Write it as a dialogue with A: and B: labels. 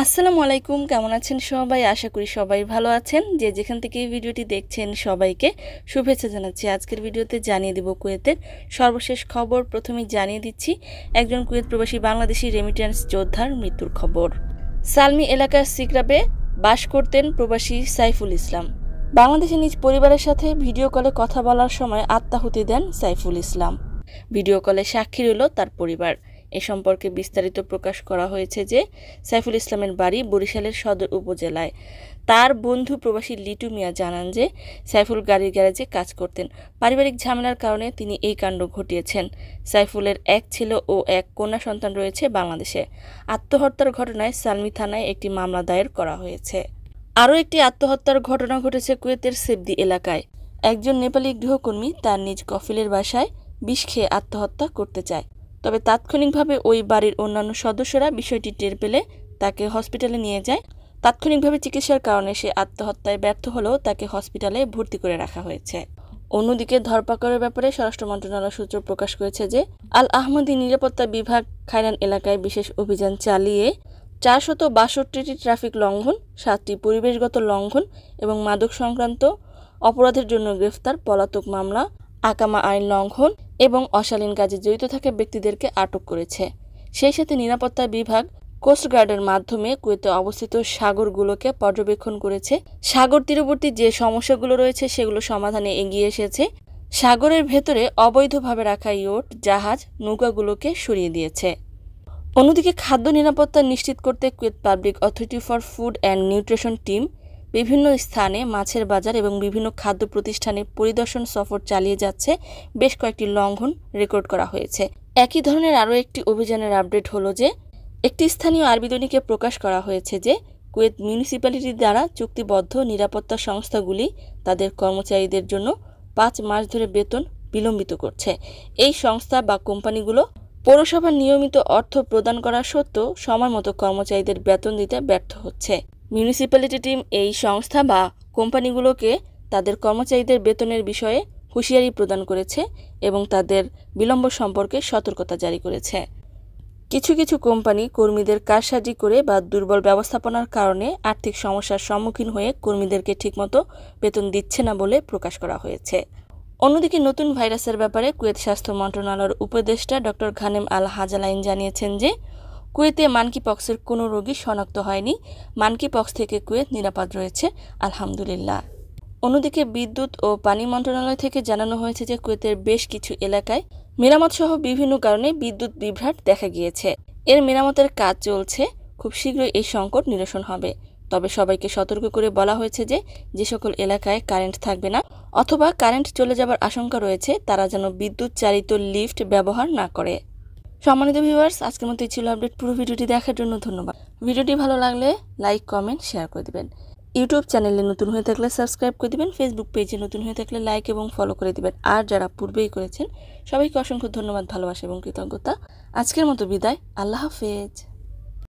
A: আসসালামু আলাইকুম, কেমন আছেন সবাই? আশা করি সবাই ভালো আছেন। যে যেখান থেকে এই ভিডিওটি দেখছেন সবাইকে শুভেচ্ছা জানাচ্ছি। আজকের ভিডিওতে জানিয়ে দেব কুয়েতের সর্বশেষ খবর। প্রথমেই জানিয়ে দিচ্ছি একজন কুয়েত প্রবাসী বাংলাদেশি রেমিটেন্স যোদ্ধার মৃত্যুর খবর। সালমি এলাকার সিকরাবে বাস করতেন প্রবাসী সাইফুল ইসলাম। বাংলাদেশে নিজ পরিবারের সাথে ভিডিও কলে কথা বলার সময় আত্মাহুতি দেন সাইফুল ইসলাম। ভিডিও কলে সাক্ষী রইল তার পরিবার। এ সম্পর্কে বিস্তারিত প্রকাশ করা হয়েছে যে সাইফুল ইসলামের বাড়ি বরিশালের সদর উপজেলায়। তার বন্ধু প্রবাসী লিটু মিয়া জানান যে সাইফুল গাড়ির গ্যারেজে কাজ করতেন। পারিবারিক ঝামেলার কারণে তিনি এই কাণ্ড ঘটিয়েছেন। সাইফুলের এক ছেলে ও এক কন্যা সন্তান রয়েছে বাংলাদেশে। আত্মহত্যার ঘটনায় সালমি থানায় একটি মামলা দায়ের করা হয়েছে। আরও একটি আত্মহত্যার ঘটনা ঘটেছে কুয়েতের সেবদি এলাকায়। একজন নেপালি গৃহকর্মী তার নিজ কফিলের বাসায় বিষ খেয়ে আত্মহত্যা করতে চায়। তবে তাৎক্ষণিকভাবে ওই বাড়ির অন্যান্য সদস্যরা বিষয়টি টের পেলে তাকে হসপিটালে নিয়ে যায়। তাৎক্ষণিকভাবে চিকিৎসার কারণে সে আত্মহত্যায় ব্যর্থ হলেও তাকে হসপিটালে ভর্তি করে রাখা হয়েছে। অন্যদিকে ধরপাকড়ের ব্যাপারে স্বরাষ্ট্র মন্ত্রণালয় সূত্র প্রকাশ করেছে যে আল আহমদী নিরাপত্তা বিভাগ খায়রান এলাকায় বিশেষ অভিযান চালিয়ে 462টি ট্রাফিক লঙ্ঘন, 7টি পরিবেশগত লঙ্ঘন এবং মাদক সংক্রান্ত অপরাধের জন্য গ্রেফতার, পলাতক মামলা, আকামা আইন লঙ্ঘন এবং অশালীন কাজে জড়িত থাকা ব্যক্তিদেরকে আটক করেছে। সেই সাথে নিরাপত্তা বিভাগ কোস্টগার্ডের মাধ্যমে কুয়েতে অবস্থিত সাগরগুলোকে পর্যবেক্ষণ করেছে। সাগর তীরবর্তী যে সমস্যাগুলো রয়েছে সেগুলো সমাধানে এগিয়ে এসেছে। সাগরের ভেতরে অবৈধভাবে রাখা ইয়ট, জাহাজ, নৌকাগুলোকে সরিয়ে দিয়েছে। অন্যদিকে খাদ্য নিরাপত্তা নিশ্চিত করতে Kuwait public authority for food and nutrition team বিভিন্ন স্থানে মাছের বাজার এবং বিভিন্ন খাদ্য প্রতিষ্ঠানে পরিদর্শন সফর চালিয়ে যাচ্ছে। বেশ কয়েকটি লঙ্ঘন রেকর্ড করা হয়েছে। একই ধরনের আরও একটি অভিযানের আপডেট হলো যে একটি স্থানীয় আরবি দৈনিকে প্রকাশ করা হয়েছে যে কুয়েত মিউনিসিপ্যালিটি দ্বারা চুক্তিবদ্ধ নিরাপত্তা সংস্থাগুলি তাদের কর্মচারীদের জন্য 5 মাস ধরে বেতন বিলম্বিত করছে। এই সংস্থা বা কোম্পানিগুলো পৌরসভার নিয়মিত অর্থ প্রদান করা সত্ত্বেও সময়মতো কর্মচারীদের বেতন দিতে ব্যর্থ হচ্ছে। মিউনিসিপ্যালিটি টিম এই সংস্থা বা কোম্পানিগুলোকে তাদের কর্মচারীদের বেতনের বিষয়ে হুঁশিয়ারি প্রদান করেছে এবং তাদের বিলম্ব সম্পর্কে সতর্কতা জারি করেছে। কিছু কিছু কোম্পানি কর্মীদের কারসাজি করে বা দুর্বল ব্যবস্থাপনার কারণে আর্থিক সমস্যার সম্মুখীন হয়ে কর্মীদেরকে ঠিকমতো বেতন দিচ্ছে না বলে প্রকাশ করা হয়েছে। অন্যদিকে নতুন ভাইরাসের ব্যাপারে কুয়েত স্বাস্থ্য মন্ত্রণালয়ের উপদেষ্টা ডক্টর ঘানেম আল হাজালাইন জানিয়েছেন যে কুয়েতে মানকিপক্সের কোনো রোগী শনাক্ত হয়নি। মানকিপক্স থেকে কুয়েত নিরাপদ রয়েছে, আলহামদুলিল্লাহ। অন্যদিকে বিদ্যুৎ ও পানি মন্ত্রণালয় থেকে জানানো হয়েছে যে কুয়েতের বেশ কিছু এলাকায় মেরামত সহ বিভিন্ন কারণে বিদ্যুৎ বিভ্রাট দেখা গিয়েছে। এর মেরামতের কাজ চলছে, খুব শীঘ্রই এই সংকট নিরসন হবে। তবে সবাইকে সতর্ক করে বলা হয়েছে যে যে সকল এলাকায় কারেন্ট থাকবে না অথবা কারেন্ট চলে যাবার আশঙ্কা রয়েছে তারা যেন বিদ্যুৎ চালিত লিফট ব্যবহার না করে। সম্মানিত ভিউয়ার্স, আজকের মতো ছিল আপডেট। পুরো ভিডিওটি দেখার জন্য ধন্যবাদ। ভিডিওটি ভালো লাগলে লাইক, কমেন্ট, শেয়ার করে দিবেন। ইউটিউব চ্যানেলে নতুন হয়ে থাকলে সাবস্ক্রাইব করে দিবেন। ফেসবুক পেজে নতুন হয়ে থাকলে লাইক এবং ফলো করে দিবেন। আর যারা পূর্বেই করেছেন সবাইকে অসংখ্য ধন্যবাদ, ভালোবাসা এবং কৃতজ্ঞতা। আজকের মতো বিদায়, আল্লাহ হাফেজ।